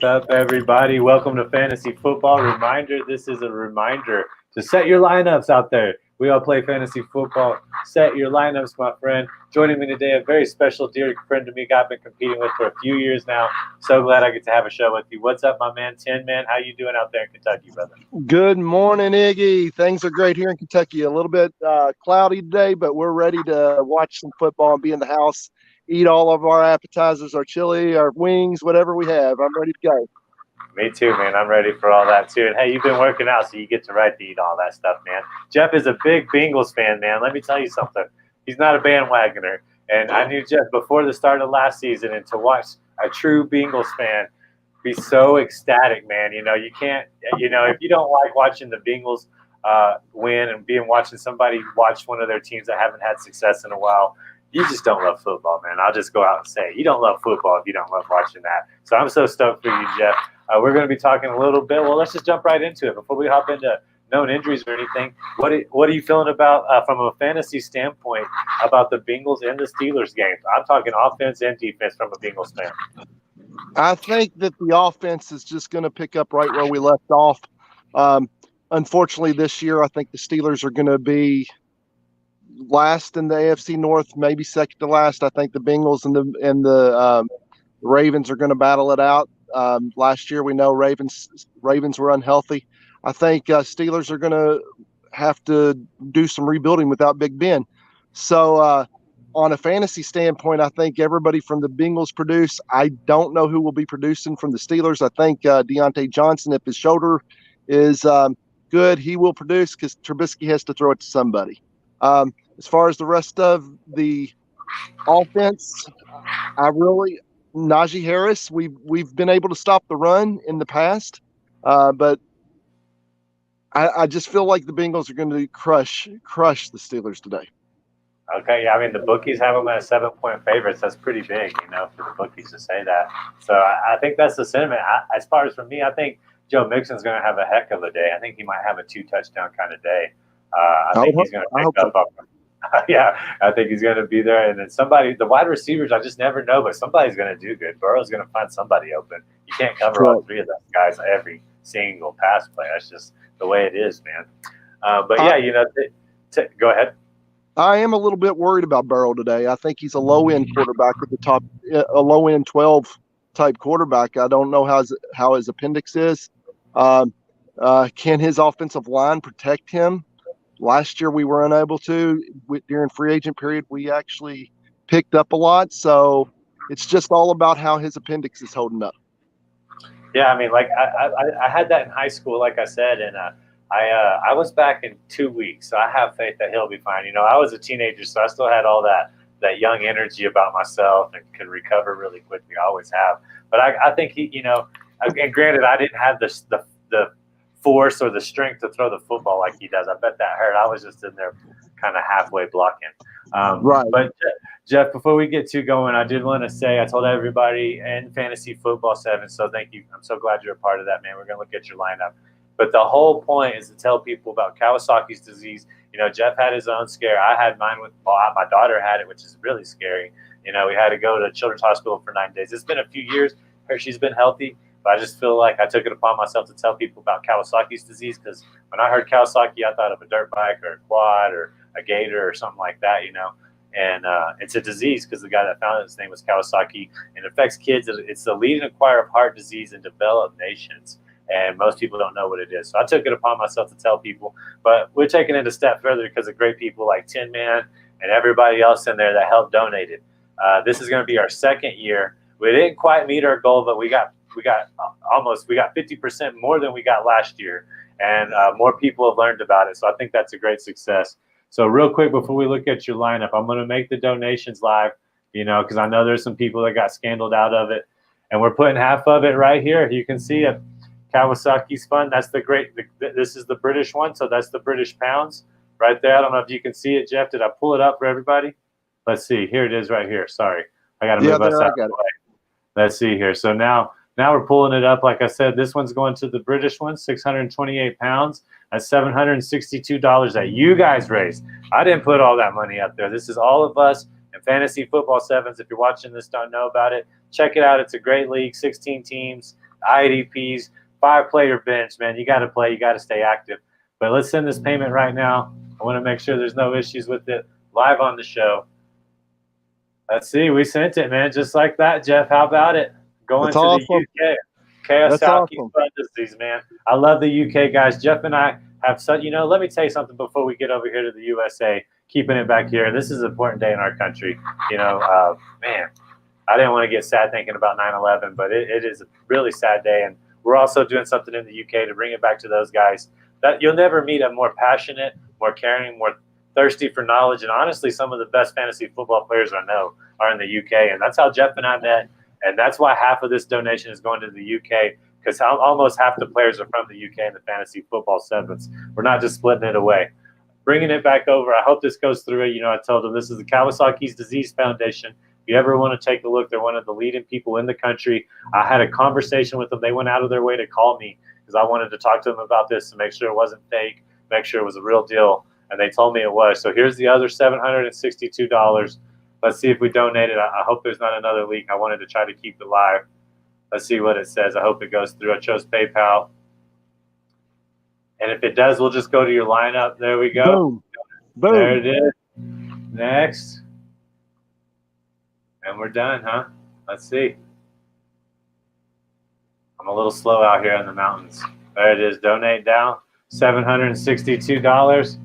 What's up, everybody? Welcome to Fantasy Football Reminder. This is a reminder to set your lineups out there. We all play fantasy football. Set your lineups, my friend. Joining me today, a very special, dear friend to me, guy I've been competing with for a few years now. So glad I get to have a show with you. What's up, my man, Tin Man? How you doing out there in Kentucky, brother? Good morning, Iggy. Things are great here in Kentucky. A little bit cloudy today, but we're ready to watch some football and be in the house, eat all of our appetizers, our chili, our wings, whatever we have. I'm ready to go. Me too, man. I'm ready for all that, too. And, hey, you've been working out, so you get to eat all that stuff, man. Jeff is a big Bengals fan, man. Let me tell you something. He's not a bandwagoner. And I knew Jeff before the start of last season, and to watch a true Bengals fan be so ecstatic, man. You can't, if you don't like watching the Bengals win and watching somebody watch one of their teams that haven't had success in a while, you just don't love football, man. I'll just go out and say it. You don't love football if you don't love watching that. So I'm so stoked for you, Jeff. We're going to be talking a little bit. Well, let's just jump right into it. Before we hop into known injuries or anything, what are you feeling about, from a fantasy standpoint, about the Bengals and the Steelers game? I'm talking offense and defense from a Bengals fan. I think that the offense is just going to pick up right where we left off. Unfortunately, this year, I think the Steelers are going to be last in the AFC North, maybe second to last. I think the Bengals and the Ravens are going to battle it out. Last year, we know Ravens were unhealthy. I think Steelers are going to have to do some rebuilding without Big Ben. So on a fantasy standpoint, I think everybody from the Bengals produce. I don't know who will be producing from the Steelers. I think Deontay Johnson, if his shoulder is good, he will produce because Trubisky has to throw it to somebody. As far as the rest of the offense, Najee Harris, we've been able to stop the run in the past, but I just feel like the Bengals are going to crush the Steelers today. Okay, yeah, I mean, the bookies have them as 7-point favorites. That's pretty big, for the bookies to say that. So I think that's the sentiment. As far as for me, I think Joe Mixon's going to have a heck of a day. I think he might have a 2-touchdown kind of day. I think he's going to pick up. Yeah, I think he's going to be there. And then the wide receivers, I just never know, but somebody's going to do good. Burrow's going to find somebody open. You can't cover all three of those guys every single pass play. That's just the way it is, man. But yeah, go ahead. I am a little bit worried about Burrow today. I think he's a low-end quarterback at the top, a low-end 12 type quarterback. I don't know how his appendix is. Can his offensive line protect him? Last year we were unable to. During free agent period, we actually picked up a lot. So it's just all about how his appendix is holding up. Yeah, I mean, like I had that in high school, like I said, and I was back in 2 weeks, so I have faith that he'll be fine. I was a teenager, so I still had all that young energy about myself and could recover really quickly. I always have. But I think he, and granted, I didn't have the force or the strength to throw the football like he does. I bet that hurt. I was just in there kind of halfway blocking. Right. But Jeff, before we get too going, I did want to say I told everybody in Fantasy Football 7, so thank you. I'm so glad you're a part of that, man. We're going to look at your lineup. But the whole point is to tell people about Kawasaki's disease. Jeff had his own scare. I had mine my daughter had it, which is really scary. We had to go to Children's Hospital for 9 days. It's been a few years. She's been healthy. But I just feel like I took it upon myself to tell people about Kawasaki's disease because when I heard Kawasaki, I thought of a dirt bike or a quad or a gator or something like that, And it's a disease because the guy that found it, his name was Kawasaki, and it affects kids. It's the leading acquirer of heart disease in developed nations, and most people don't know what it is. So I took it upon myself to tell people. But we're taking it a step further because of great people like Tin Man and everybody else in there that helped donate it. This is going to be our second year. We didn't quite meet our goal, but we got 50% more than we got last year, and more people have learned about it. So I think that's a great success. So real quick before we look at your lineup, I'm going to make the donations live, because I know there's some people that got scandaled out of it, and we're putting half of it right here. You can see it. Kawasaki's Fund. That's this is the British one, so that's the British pounds right there. I don't know if you can see it, Jeff. Did I pull it up for everybody? Let's see. Here it is right here. Sorry. I got to move us out of the way. Let's see here. So now we're pulling it up. Like I said, this one's going to the British one, 628 pounds. That's $762 that you guys raised. I didn't put all that money up there. This is all of us and Fantasy Football Sevens. If you're watching this, don't know about it, check it out. It's a great league, 16 teams. IDPs, 5-player bench, man. You got to play. You got to stay active. But let's send this payment right now. I want to make sure there's no issues with it live on the show. Let's see. We sent it, man. Just like that, Jeff. How about it? Going to the UK. Kawasaki Disease, man. I love the UK guys. Jeff and I have such, let me tell you something before we get over here to the USA, keeping it back here. This is an important day in our country. Man, I didn't want to get sad thinking about 9/11, but it is a really sad day. And we're also doing something in the UK to bring it back to those guys. That you'll never meet a more passionate, more caring, more thirsty for knowledge. And honestly, some of the best fantasy football players I know are in the UK. And that's how Jeff and I met. And that's why half of this donation is going to the UK, because almost half the players are from the UK in the fantasy football sevens. We're not just splitting it away. Bringing it back over, I hope this goes through. I told them this is the Kawasaki's Disease Foundation. If you ever want to take a look, they're one of the leading people in the country. I had a conversation with them. They went out of their way to call me because I wanted to talk to them about this to make sure it wasn't fake, make sure it was a real deal. And they told me it was. So here's the other $762. Let's see if we donate it. I hope there's not another leak. I wanted to try to keep it live. Let's see what it says. I hope it goes through. I chose PayPal. And if it does, we'll just go to your lineup. There we go. Boom. Boom. There it is. Next. And we're done, huh? Let's see. I'm a little slow out here in the mountains. There it is. Donate down. $762.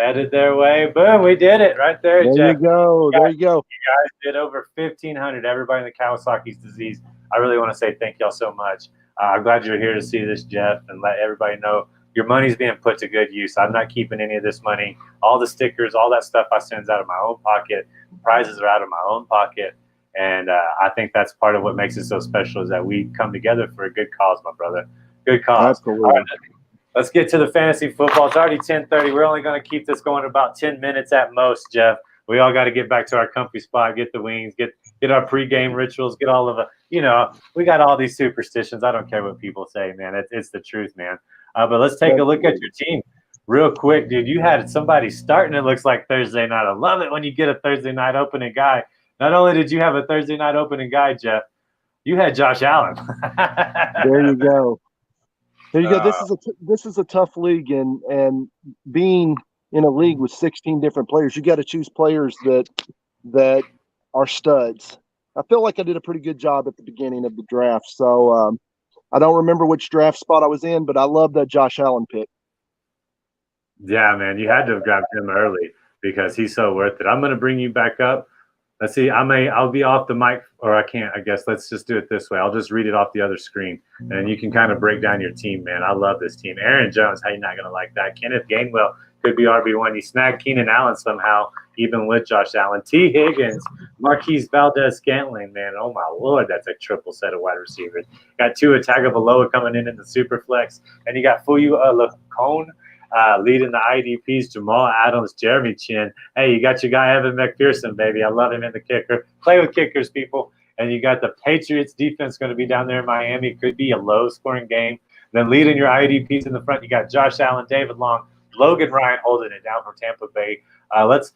Headed their way. Boom, we did it right there, Jeff. There you go. There you go. You guys did over 1,500. Everybody in the Kawasaki's Disease. I really want to say thank y'all so much. I'm glad you're here to see this, Jeff, and let everybody know your money's being put to good use. I'm not keeping any of this money. All the stickers, all that stuff I send out of my own pocket. Prizes are out of my own pocket. And I think that's part of what makes it so special is that we come together for a good cause, my brother. Good cause. Absolutely. All right, let's get to the fantasy football. It's already 10:30. We're only going to keep this going about 10 minutes at most, Jeff. We all got to get back to our comfy spot, get the wings, get our pregame rituals, get all of it. We got all these superstitions. I don't care what people say, man. It's the truth, man. But let's take a look at your team real quick, dude. You had somebody starting, it looks like Thursday night. I love it when you get a Thursday night opening guy. Not only did you have a Thursday night opening guy, Jeff, you had Josh Allen. There you go. There you go. This is a tough league, and being in a league with 16 different players, you got to choose players that are studs. I feel like I did a pretty good job at the beginning of the draft. So I don't remember which draft spot I was in, but I love that Josh Allen pick. Yeah, man, you had to have grabbed him early because he's so worth it. I'm going to bring you back up. Let's see. I'll be off the mic, or I can't. I guess let's just do it this way. I'll just read it off the other screen, and you can kind of break down your team, man. I love this team. Aaron Jones, how you not going to like that? Kenneth Gainwell could be RB1. You snagged Keenan Allen somehow, even with Josh Allen. T. Higgins, Marquise Valdez-Scantling, man. Oh, my Lord, that's a triple set of wide receivers. Got Tua Tagovailoa coming in the super flex, and you got Fuyu Lacone. Leading the IDPs, Jamal Adams, Jeremy Chin. Hey, you got your guy Evan McPherson, baby. I love him in the kicker. Play with kickers, people. And you got the Patriots defense going to be down there in Miami. Could be a low-scoring game. Then leading your IDPs in the front, you got Josh Allen, David Long, Logan Ryan holding it down for Tampa Bay. Let's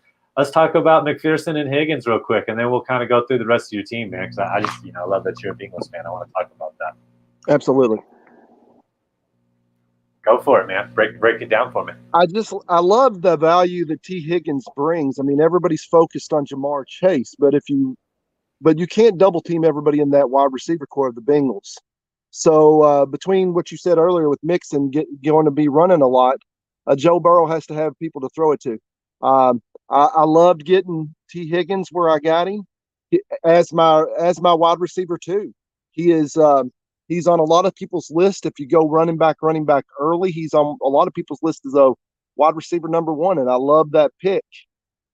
talk about McPherson and Higgins real quick, and then we'll kind of go through the rest of your team, man, because I just love that you're a Bengals fan. I want to talk about that. Absolutely. Go for it, man. Break it down for me. I love the value that T. Higgins brings. I mean, everybody's focused on Jamar Chase, but you can't double team everybody in that wide receiver core of the Bengals. So between what you said earlier with Mixon going to be running a lot, Joe Burrow has to have people to throw it to. I loved getting T. Higgins where I got him as my wide receiver too. He is. He's on a lot of people's list. If you go running back early, he's on a lot of people's list as a wide receiver number 1, and I love that pick.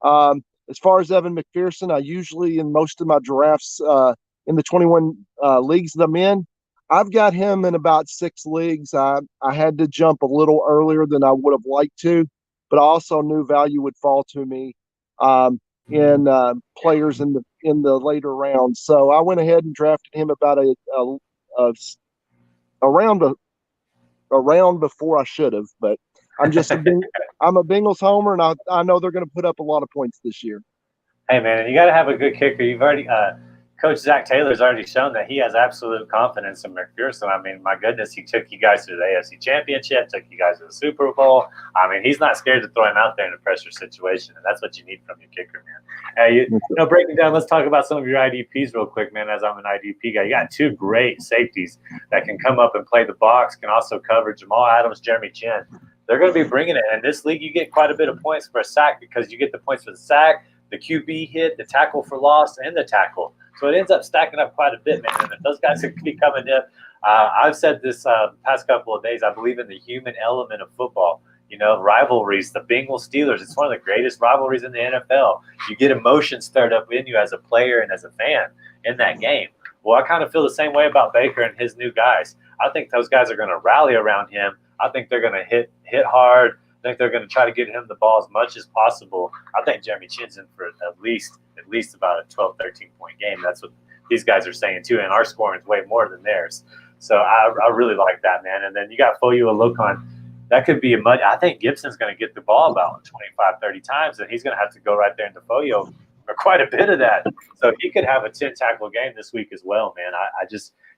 As far as Evan McPherson, I usually in most of my drafts in the 21 leagues that I'm in, I've got him in about 6 leagues. I had to jump a little earlier than I would have liked to, but I also knew value would fall to me in players in the later rounds. So I went ahead and drafted him about around before I should have, but I'm a Bengals homer, and I know they're going to put up a lot of points this year. Hey, man, and you got to have a good kicker. You've already Coach Zach Taylor's already shown that he has absolute confidence in McPherson. I mean, my goodness, he took you guys to the AFC Championship, took you guys to the Super Bowl. I mean, he's not scared to throw him out there in a pressure situation, and that's what you need from your kicker, man. You know, breaking down, let's talk about some of your IDPs real quick, man, as I'm an IDP guy. You got two great safeties that can come up and play the box, can also cover Jamal Adams, Jeremy Chin. They're going to be bringing it. In this league, you get quite a bit of points for a sack because you get the points for the sack, the QB hit, the tackle for loss, and the tackle. So it ends up stacking up quite a bit, man. And if those guys could be coming in, I've said this past couple of days, I believe in the human element of football. You know, rivalries, the Bengals Steelers, it's one of the greatest rivalries in the NFL. You get emotion stirred up in you as a player and as a fan in that game. Well, I kind of feel the same way about Baker and his new guys. I think those guys are going to rally around him. I think they're going to hit hard. I think they're going to try to get him the ball as much as possible. I think Jeremy Chin's in for at least about a 12, 13-point game. That's what these guys are saying, too, and our scoring is way more than theirs. So I really like that, man. And then you got Foyu Olokun. That could be a mud. I think Gibson's going to get the ball about 25, 30 times, and he's going to have to go right there into Foyu for quite a bit of that. So he could have a 10-tackle game this week as well, man.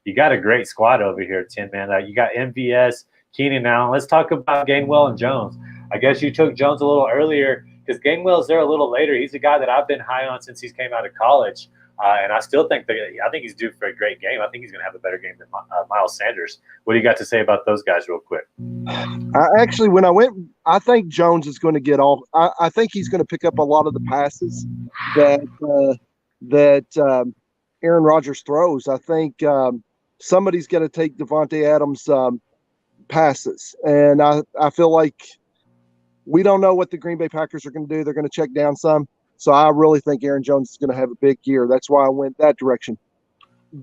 You got a great squad over here, Tim, man. You got MVS, Keenan Allen. Let's talk about Gainwell and Jones. I guess you took Jones a little earlier because Gainwell's there a little later. He's a guy that I've been high on since he came out of college, and I still think he's due for a great game. I think he's going to have a better game than Miles Sanders. What do you got to say about those guys real quick? I think Jones is going to get all. I think he's going to pick up a lot of the passes that Aaron Rodgers throws. I think somebody's going to take Devontae Adams' passes, and I feel like we don't know what the Green Bay Packers are going to do. They're going to check down some. So I really think Aaron Jones is going to have a big year. That's why I went that direction.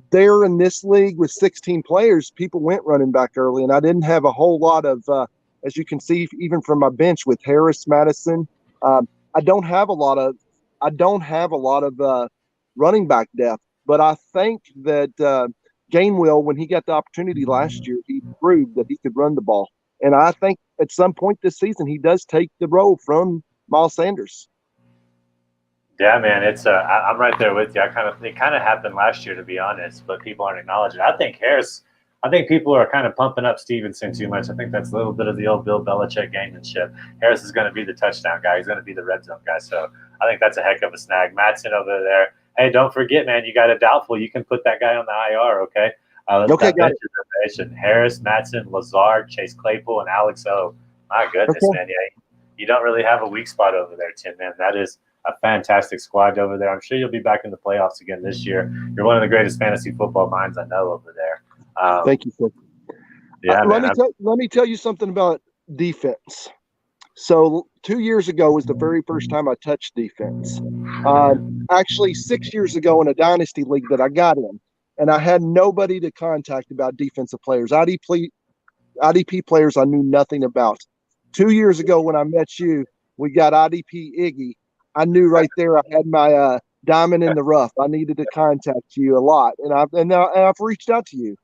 There in this league with 16 players, people went running back early, and I didn't have a whole lot of, as you can see, even from my bench with Harris, Madison. I don't have a lot of running back depth, but I think that Gainwell, when he got the opportunity last year, he proved that he could run the ball. And I think at some point this season, he does take the role from Miles Sanders. Yeah, man, I'm right there with you. It kind of happened last year, to be honest, but people aren't acknowledging it. I think people are kind of pumping up Stevenson too much. I think that's a little bit of the old Bill Belichick gamemanship. Harris is going to be the touchdown guy. He's going to be the red zone guy. So I think that's a heck of a snag. Mattson over there. Hey, don't forget, man, you got a doubtful. You can put that guy on the IR, okay? Okay, got it. Harris, Mattson, Lazard, Chase Claypool, and Alex O. My goodness, man. Yeah, you don't really have a weak spot over there, Tim, man. That is a fantastic squad over there. I'm sure you'll be back in the playoffs again this year. You're one of the greatest fantasy football minds I know over there. Thank you, sir. Yeah, let me tell you something about defense. So 2 years ago was the very first time I touched defense. Actually, 6 years ago in a dynasty league that I got in, and I had nobody to contact about defensive players. IDP players I knew nothing about. 2 years ago when I met you, we got IDP Iggy. I knew right there I had my diamond in the rough. I needed to contact you a lot, and I've reached out to you.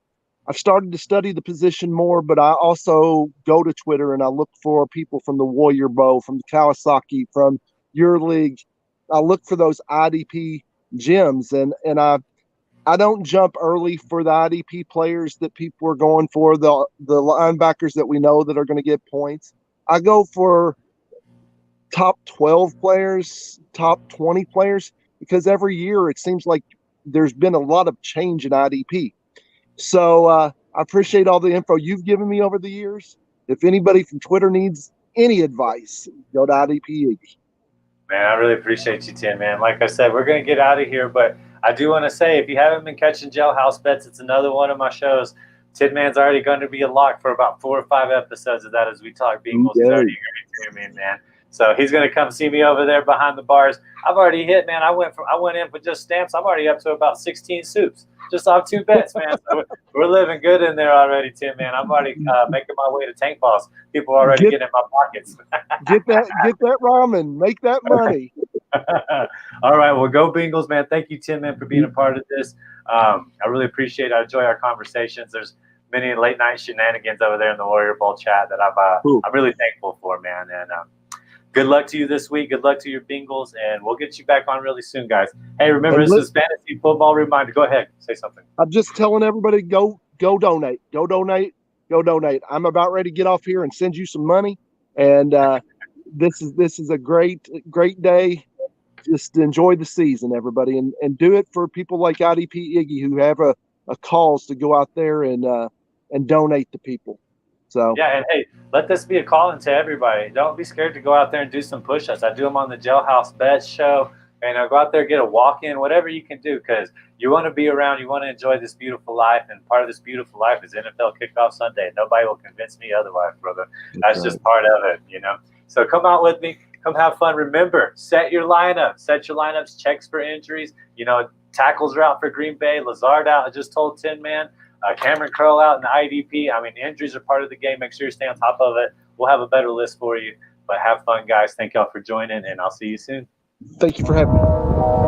I've started to study the position more, but I also go to Twitter and I look for people from the Warrior Bow, from the Kawasaki, from your league. I look for those IDP gems, and I don't jump early for the IDP players that people are going for, the linebackers that we know that are going to get points. I go for top 12 players, top 20 players, because every year it seems like there's been a lot of change in IDP. So I appreciate all the info you've given me over the years. If anybody from Twitter needs any advice, go to IDP. Man, I really appreciate you, Tim, man. Like I said, we're going to get out of here, but I do want to say, if you haven't been catching Jailhouse Bets, it's another one of my shows. Tin Man's already going to be a lock for about 4 or 5 episodes of that as we talk Bengals. He's already going to tune in, man. So he's going to come see me over there behind the bars. I've already hit, man. I went in for just stamps. I'm already up to about 16 soups just off 2 bets, man. So we're living good in there already, Tim, man. I'm already making my way to Tank Balls. People are already getting in my pockets. Get that ramen. Make that money. All right. Well, go Bengals, man. Thank you, Tim, man, for being a part of this. I really appreciate it. I enjoy our conversations. There's many late night shenanigans over there in the Warrior Bowl chat that I'm really thankful for, man. And Good luck to you this week. Good luck to your Bengals, and we'll get you back on really soon, guys. Hey, remember, And this is Fantasy Football Reminder. Go ahead. Say something. I'm just telling everybody, go donate. Go donate. Go donate. I'm about ready to get off here and send you some money. And this is a great day. Just enjoy the season, everybody, and do it for people like IDP Iggy who have a cause to go out there and donate to people. So yeah, and hey, let this be a call-in to everybody. Don't be scared to go out there and do some push-ups. I do them on the Jailhouse Bets show, and go out there, get a walk-in, whatever you can do, because you want to be around, you want to enjoy this beautiful life, and part of this beautiful life is NFL Kickoff Sunday. Nobody will convince me otherwise, brother. That's just part of it, So come out with me. Come have fun. Remember, set your lineup. Set your lineups. Checks for injuries. Tackles are out for Green Bay. Lazard out. I just told Tin Man. Cameron Curl out in the IDP. I mean, injuries are part of the game. Make sure you stay on top of it. We'll have a better list for you. But have fun, guys. Thank y'all for joining, and I'll see you soon. Thank you for having me.